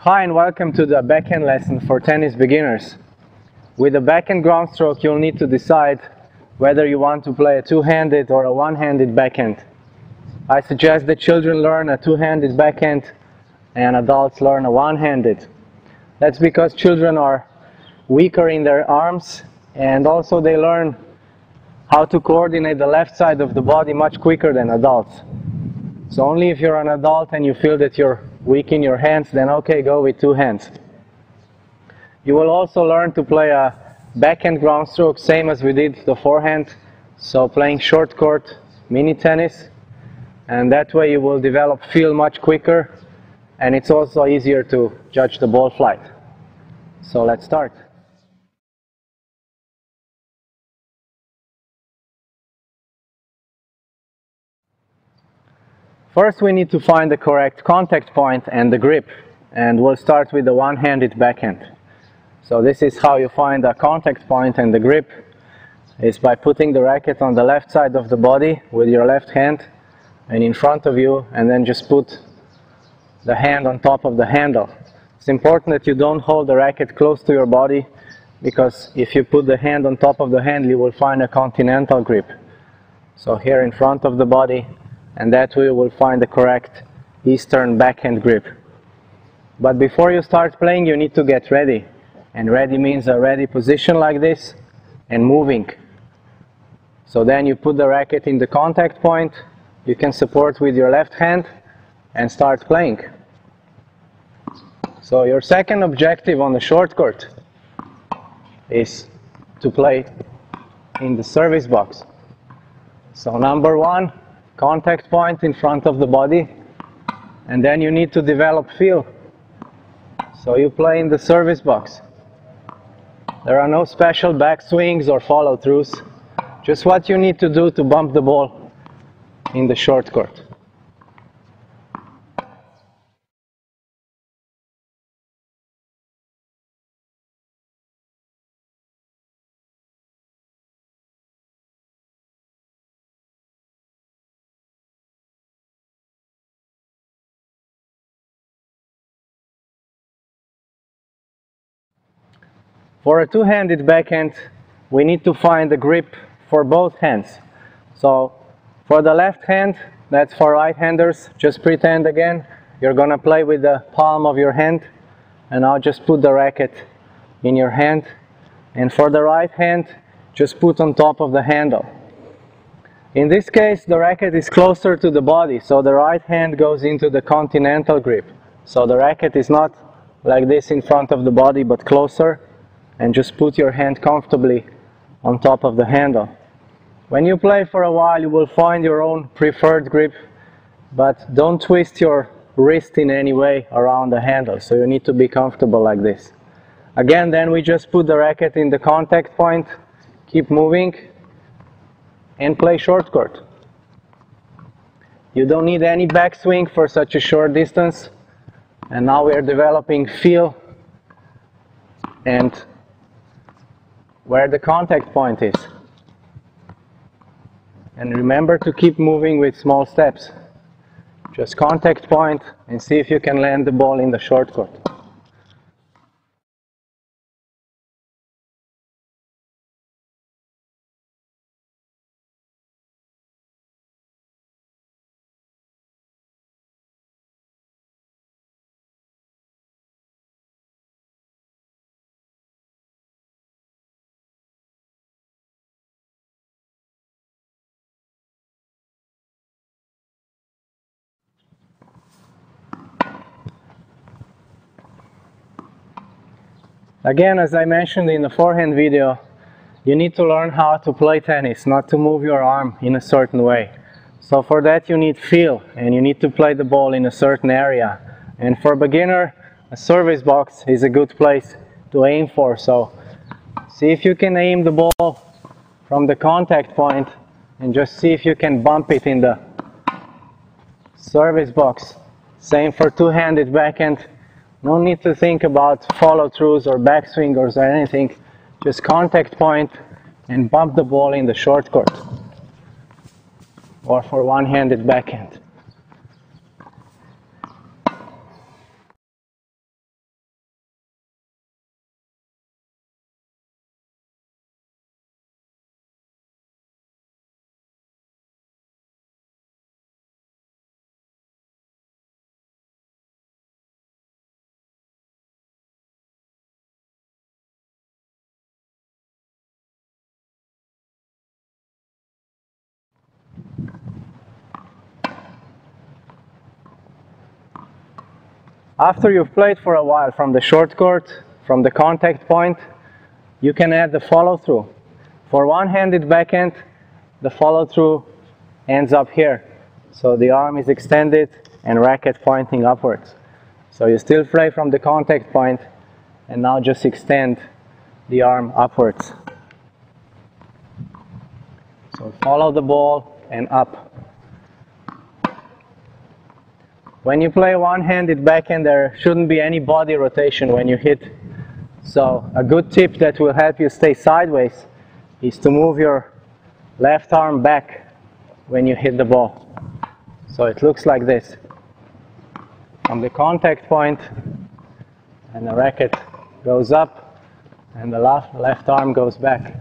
Hi and welcome to the backhand lesson for tennis beginners. With the backhand ground stroke, you'll need to decide whether you want to play a two-handed or a one-handed backhand. I suggest that children learn a two-handed backhand and adults learn a one-handed. That's because children are weaker in their arms, and also they learn how to coordinate the left side of the body much quicker than adults. So only if you're an adult and you feel that you're weak in your hands, then okay, go with two hands. You will also learn to play a backhand ground stroke, same as we did the forehand. So playing short court mini tennis, and that way you will develop feel much quicker, and it's also easier to judge the ball flight. So let's start. First we need to find the correct contact point and the grip, and we'll start with the one-handed backhand. So this is how you find the contact point and the grip, is by putting the racket on the left side of the body with your left hand and in front of you, and then just put the hand on top of the handle. It's important that you don't hold the racket close to your body, because if you put the hand on top of the handle you will find a continental grip. So here in front of the body, and that way you will find the correct Eastern backhand grip. But before you start playing you need to get ready, and ready means a ready position like this and moving. So then you put the racket in the contact point, you can support with your left hand and start playing. So your second objective on the short court is to play in the service box. So number one, contact point in front of the body, and then you need to develop feel. So you play in the service box. There are no special backswings or follow-throughs, just what you need to do to bump the ball in the short court. For a two-handed backhand, we need to find the grip for both hands. So for the left hand, that's for right-handers, just pretend again you're gonna play with the palm of your hand, and I'll just put the racket in your hand. And for the right hand, just put on top of the handle. In this case, the racket is closer to the body, so the right hand goes into the continental grip. So the racket is not like this in front of the body, but closer, and just put your hand comfortably on top of the handle. When you play for a while, you will find your own preferred grip, but don't twist your wrist in any way around the handle, so you need to be comfortable like this. Again, then we just put the racket in the contact point, keep moving, and play short court. You don't need any backswing for such a short distance, and now we are developing feel and where the contact point is. And remember to keep moving with small steps. Just contact point and see if you can land the ball in the short court. Again, as I mentioned in the forehand video, you need to learn how to play tennis, not to move your arm in a certain way. So for that you need feel, and you need to play the ball in a certain area. And for a beginner, a service box is a good place to aim for. So see if you can aim the ball from the contact point and just see if you can bump it in the service box. Same for two-handed backhand. No need to think about follow-throughs or backswingers or anything. Just contact point and bump the ball in the short court. Or for one-handed backhand. After you've played for a while from the short court, from the contact point, you can add the follow-through. For one-handed backhand, the follow-through ends up here. So the arm is extended and racket pointing upwards. So you still play from the contact point and now just extend the arm upwards. So follow the ball and up. When you play one-handed backhand, there shouldn't be any body rotation when you hit. So a good tip that will help you stay sideways is to move your left arm back when you hit the ball. So it looks like this. From the contact point, and the racket goes up, and the left arm goes back.